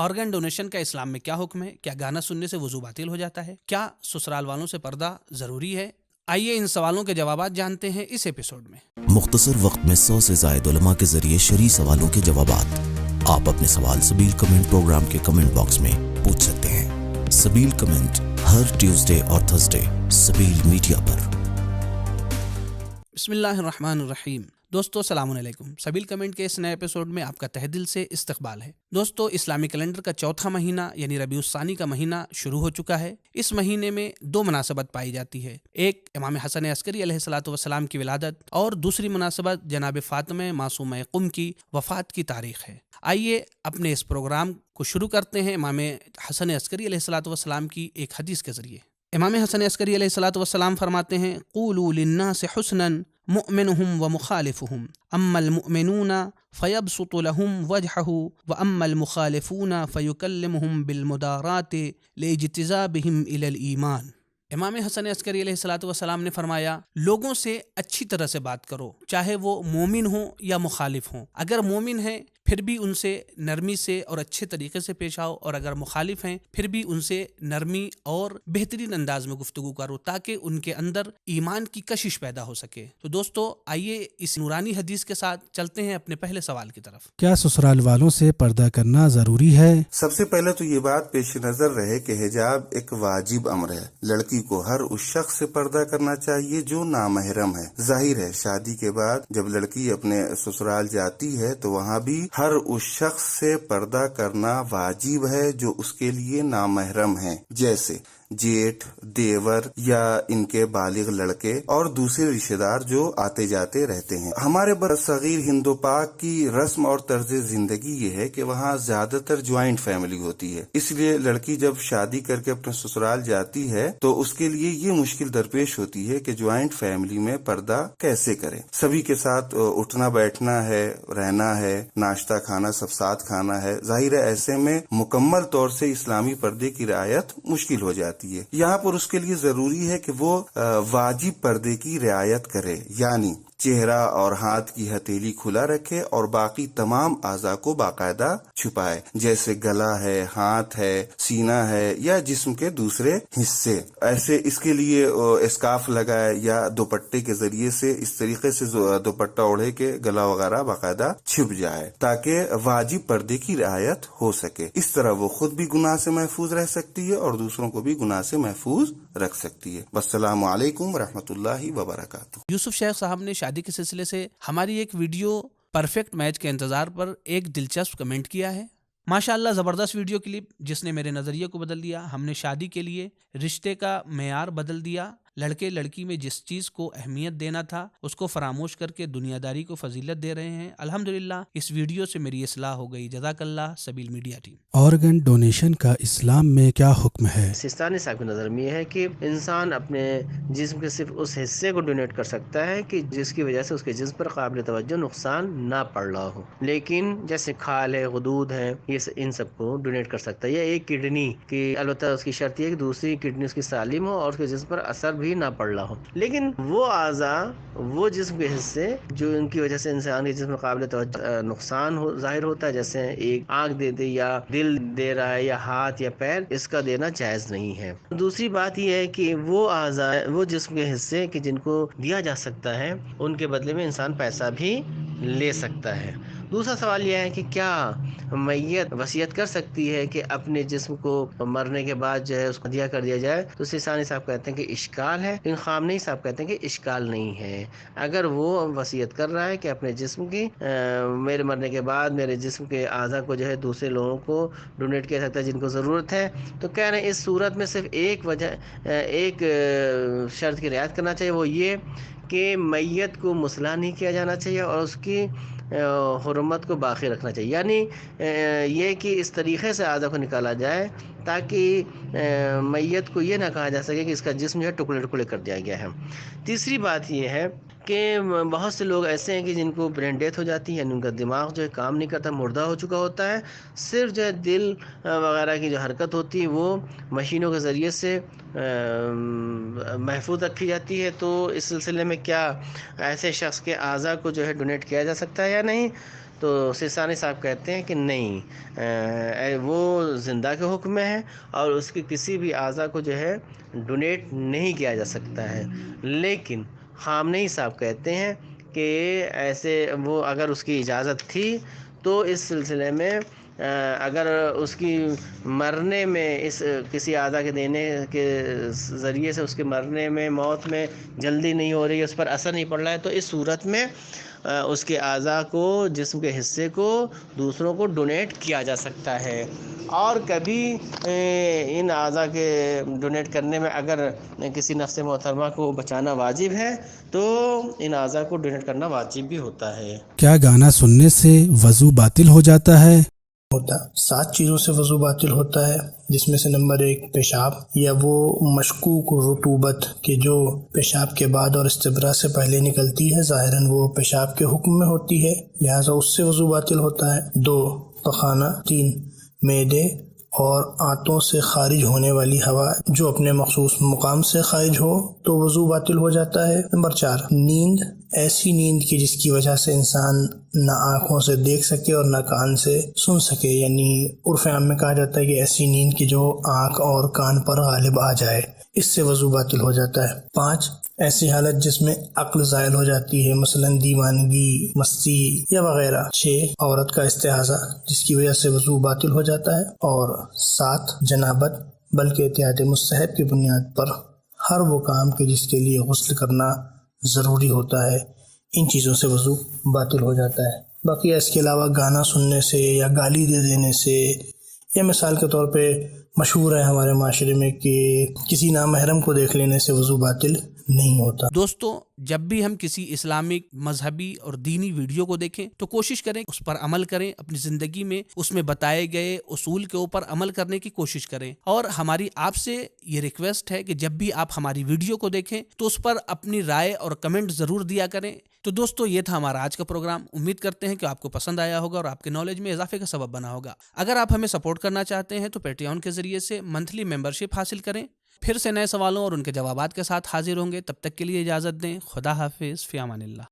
Organ donation کا اسلام میں کیا حکم ہے؟ کیا گانا سننے سے وضو باطل ہو جاتا ہے؟ کیا سسرال والوں سے پردہ ضروری ہے؟ آئیے ان سوالوں کے جوابات جانتے ہیں اس ایپیسوڈ میں۔ مختصر وقت میں 100 سے زائد علماء کے ذریعے شرعی سوالوں کے جوابات۔ آپ اپنے سوال سبیل کمنٹ پروگرام کے کمنٹ باکس میں پوچھ سکتے ہیں۔ سبیل کمنٹ ہر ٹیوزڈے اور تھرسڈے سبیل میڈیا پر۔ بسم اللہ الرحمن الرحیم۔ دوستو السلام علیکم۔ سبیل کمنٹ کے اس نئے ایپیسوڈ میں آپ کا تہہ دل سے استقبال ہے۔ دوستو اسلامی کیلنڈر کا چوتھا مہینہ یعنی ربیع الثانی کا مہینہ شروع ہو چکا ہے۔ اس مہینے میں دو مناسبت پائی جاتی ہے، ایک امام حسن عسکری علیہ الصلوۃ والسلام کی ولادت اور دوسری مناسبت جناب فاطمہ معصومہ قم کی وفات کی تاریخ ہے۔ آئیے اپنے اس پروگرام کو شروع کرتے ہیں امام حسن عسکری علیہ الصلوۃ والسلام کی ایک حدیث کے ذریعے۔ امام حسن عسکری علیہ الصلوۃ والسلام فرماتے ہیں: قولوا للناس حسنا مؤمنهم ومخالفهم اما المؤمنون فيبسط لهم وجهه واما المخالفون فيكلمهم بالمدارات لاجتذابهم الى الايمان۔ امام حسن عسکری علیہ الصلوۃ والسلام نے فرمایا، لوگوں سے اچھی طرح سے بات کرو، چاہے وہ مومن ہوں یا مخالف ہوں۔ اگر مومن ہیں پھر بھی ان سے نرمی سے اور اچھے طریقے سے پیش آؤ، اور اگر مخالف ہیں پھر بھی ان سے نرمی اور بہترین انداز میں گفتگو کرو تاکہ ان کے اندر ایمان کی کشش پیدا ہو سکے۔ تو دوستو آئیے اس نورانی حدیث کے ساتھ چلتے ہیں اپنے پہلے سوال کی طرف۔ کیا سسرال والوں سے پردہ کرنا ضروری ہے؟ سب سے پہلے تو یہ بات پیش نظر رہے کہ حجاب ایک واجب امر ہے۔ لڑکی کو ہر اس شخص سے پردہ کرنا چاہیے جو نامحرم ہے۔ ظاہر ہے شادی کے بعد جب لڑکی اپنے سسرال جاتی ہے تو وہاں بھی ہر اس شخص سے پردہ کرنا واجب ہے جو اس کے لیے نامحرم ہے، جیسے جیٹھ، دیور یا ان کے بالغ لڑکے اور دوسرے رشتہ دار جو آتے جاتے رہتے ہیں۔ ہمارے برصغیر ہند و پاک کی رسم اور طرز زندگی یہ ہے کہ وہاں زیادہ تر جوائنٹ فیملی ہوتی ہے، اس لیے لڑکی جب شادی کر کے اپنے سسرال جاتی ہے تو اس کے لیے یہ مشکل درپیش ہوتی ہے کہ جوائنٹ فیملی میں پردہ کیسے کرے۔ سبھی کے ساتھ اٹھنا بیٹھنا ہے، رہنا ہے، ناشتہ کھانا سب ساتھ کھانا ہے۔ ظاہر ہے ایسے میں مکمل طور سے اسلامی پردے کی رعایت مشکل ہو جاتی ہے۔ یہاں پر اس کے لیے ضروری ہے کہ وہ واجب پردے کی رعایت کرے، یعنی چہرہ اور ہاتھ کی ہتھیلی کھلا رکھے اور باقی تمام اعضاء کو باقاعدہ چھپائے، جیسے گلا ہے، ہاتھ ہے، سینہ ہے یا جسم کے دوسرے حصے۔ ایسے اس کے لیے اسکارف لگائے یا دوپٹے کے ذریعے سے اس طریقے سے دوپٹہ اوڑھے کے گلا وغیرہ باقاعدہ چھپ جائے تاکہ واجب پردے کی رعایت ہو سکے۔ اس طرح وہ خود بھی گناہ سے محفوظ رہ سکتی ہے اور دوسروں کو بھی گناہ سے محفوظ رکھ سکتی ہے۔ السلام علیکم ورحمۃ اللہ وبرکاتہ۔ یوسف شیخ صاحب نے شادی کے سلسلے سے ہماری ایک ویڈیو پرفیکٹ میچ کے انتظار پر ایک دلچسپ کمنٹ کیا ہے۔ ماشاءاللہ زبردست ویڈیو کلپ جس نے میرے نظریے کو بدل دیا۔ ہم نے شادی کے لیے رشتے کا معیار بدل دیا۔ لڑکے لڑکی میں جس چیز کو اہمیت دینا تھا اس کو فراموش کر کے دنیا داری کو فضیلت دے رہے ہیں۔ الحمدللہ اس ویڈیو سے میری اصلاح ہو گئی۔ جزاک اللہ سبیل میڈیا ٹیم۔ آرگن ڈونیشن کا اسلام میں کیا حکم ہے؟ سستانی صاحب کی نظر میں یہ ہے کہ انسان اپنے جسم کے صرف اس حصے کو ڈونیٹ کر سکتا ہے کہ جس کی وجہ سے اس کے جسم پر قابل توجہ نقصان نہ پڑ رہا ہو، لیکن جیسے کھال ہے، غدود ہے، یہ ان سب کو ڈونیٹ کر سکتا ہے۔ یا ایک کڈنی کی، البتہ اس کی شرط یہ ہے کہ دوسری کڈنی اس کی سالم ہو اور اس کے جسم پر اثر بھی نہ پڑ رہا ہو۔ لیکن وہ اعضاء، وہ جسم کے حصے جو ان کی وجہ سے انسان کے جسم میں قابل توجہ نقصان ظاہر ہوتا ہے، جیسے ایک آنکھ دے دے یا دل دے رہا ہے یا ہاتھ یا پیر، اس کا دینا جائز نہیں ہے۔ دوسری بات یہ ہے کہ وہ اعضاء، وہ جسم کے حصے کہ جن کو دیا جا سکتا ہے، ان کے بدلے میں انسان پیسہ بھی لے سکتا ہے۔ دوسرا سوال یہ ہے کہ کیا میت وصیت کر سکتی ہے کہ اپنے جسم کو مرنے کے بعد جو ہے اس کو ہدیہ کر دیا جائے؟ تو سیسانی صاحب کہتے ہیں کہ اشکال ہے، لیکن خامنئی صاحب کہتے ہیں کہ اشکال نہیں ہے۔ اگر وہ وصیت کر رہا ہے کہ اپنے جسم کی میرے مرنے کے بعد میرے جسم کے اعضاء کو جو ہے دوسرے لوگوں کو ڈونیٹ کیا سکتا ہے جن کو ضرورت ہے، تو کہہ رہے ہیں اس صورت میں صرف ایک شرط کی رعایت کرنا چاہیے، وہ یہ کہ میت کو مصلح نہیں کیا جانا چاہیے اور اس کی حرمت کو باقی رکھنا چاہیے، یعنی یہ کہ اس طریقے سے اعضاء کو نکالا جائے تاکہ میت کو یہ نہ کہا جا سکے کہ اس کا جسم جو ہے ٹکڑے ٹکڑے کر دیا گیا ہے۔ تیسری بات یہ ہے کہ بہت سے لوگ ایسے ہیں کہ جن کو برین ڈیتھ ہو جاتی ہے، یعنی ان کا دماغ جو ہے کام نہیں کرتا، مردہ ہو چکا ہوتا ہے، صرف جو ہے دل وغیرہ کی جو حرکت ہوتی ہے وہ مشینوں کے ذریعے سے محفوظ رکھی جاتی ہے۔ تو اس سلسلے میں کیا ایسے شخص کے اعضاء کو جو ہے ڈونیٹ کیا جا سکتا ہے یا نہیں؟ تو سیسانی صاحب کہتے ہیں کہ نہیں، وہ زندہ کے حکم میں ہے اور اس کی کسی بھی اعضا کو جو ہے ڈونیٹ نہیں کیا جا سکتا ہے. لیکن خامنئی صاحب کہتے ہیں کہ ایسے وہ اگر اس کی اجازت تھی تو اس سلسلے میں اگر اس کی مرنے میں اس کسی اعضا کے دینے کے ذریعے سے اس کے مرنے میں موت میں جلدی نہیں ہو رہی ہے، اس پر اثر نہیں پڑ رہا ہے، تو اس صورت میں اس کے اعضا کو، جسم کے حصے کو دوسروں کو ڈونیٹ کیا جا سکتا ہے. اور کبھی ان اعضا کے ڈونیٹ کرنے میں اگر کسی نفس محترمہ کو بچانا واجب ہے تو ان اعضا کو ڈونیٹ کرنا واجب بھی ہوتا ہے. کیا گانا سننے سے وضو باطل ہو جاتا ہے؟ 7 چیزوں سے وضو باطل ہوتا ہے، جس میں سے نمبر 1 پیشاب یا وہ مشکوک رطوبت کہ جو پیشاب کے بعد اور استبراء سے پہلے نکلتی ہے، ظاہراً وہ پیشاب کے حکم میں ہوتی ہے، لہٰذا اس سے وضو باطل ہوتا ہے. 2 پخانہ. 3 معدے اور آنتوں سے خارج ہونے والی ہوا جو اپنے مخصوص مقام سے خارج ہو تو وضو باطل ہو جاتا ہے. نمبر 4 نیند، ایسی نیند کی جس کی وجہ سے انسان نہ آنکھوں سے دیکھ سکے اور نہ کان سے سن سکے، یعنی عرف عام میں کہا جاتا ہے کہ ایسی نیند کی جو آنکھ اور کان پر غالب آ جائے، اس سے وضو باطل ہو جاتا ہے. 5 ایسی حالت جس میں عقل زائل ہو جاتی ہے، مثلا دیوانگی، مستی یا وغیرہ. 6 عورت کا استحاضہ جس کی وجہ سے وضو باطل ہو جاتا ہے. اور 7 جنابت، بلکہ احتیاط مستحب کی بنیاد پر ہر وہ کام کے جس کے لیے غسل کرنا ضروری ہوتا ہے، ان چیزوں سے وضو باطل ہو جاتا ہے. باقی اس کے علاوہ گانا سننے سے یا گالی دے دینے سے، یا مثال کے طور پہ مشہور ہے ہمارے معاشرے میں کہ کسی نامحرم کو دیکھ لینے سے وضو باطل نہیں ہوتا. دوستو، جب بھی ہم کسی اسلامک، مذہبی اور دینی ویڈیو کو دیکھیں تو کوشش کریں اس پر عمل کریں، اپنی زندگی میں اس میں بتائے گئے اصول کے اوپر عمل کرنے کی کوشش کریں. اور ہماری آپ سے یہ ریکویسٹ ہے کہ جب بھی آپ ہماری ویڈیو کو دیکھیں تو اس پر اپنی رائے اور کمنٹ ضرور دیا کریں. تو دوستو، یہ تھا ہمارا آج کا پروگرام. امید کرتے ہیں کہ آپ کو پسند آیا ہوگا اور آپ کے نالج میں اضافے کا سبب بنا ہوگا. اگر آپ ہمیں سپورٹ کرنا چاہتے ہیں تو پیٹریون کے ذریعے سے منتھلی ممبرشپ حاصل کریں. پھر سے نئے سوالوں اور ان کے جوابات کے ساتھ حاضر ہوں گے. تب تک کے لیے اجازت دیں. خدا حافظ. فی امان اللہ.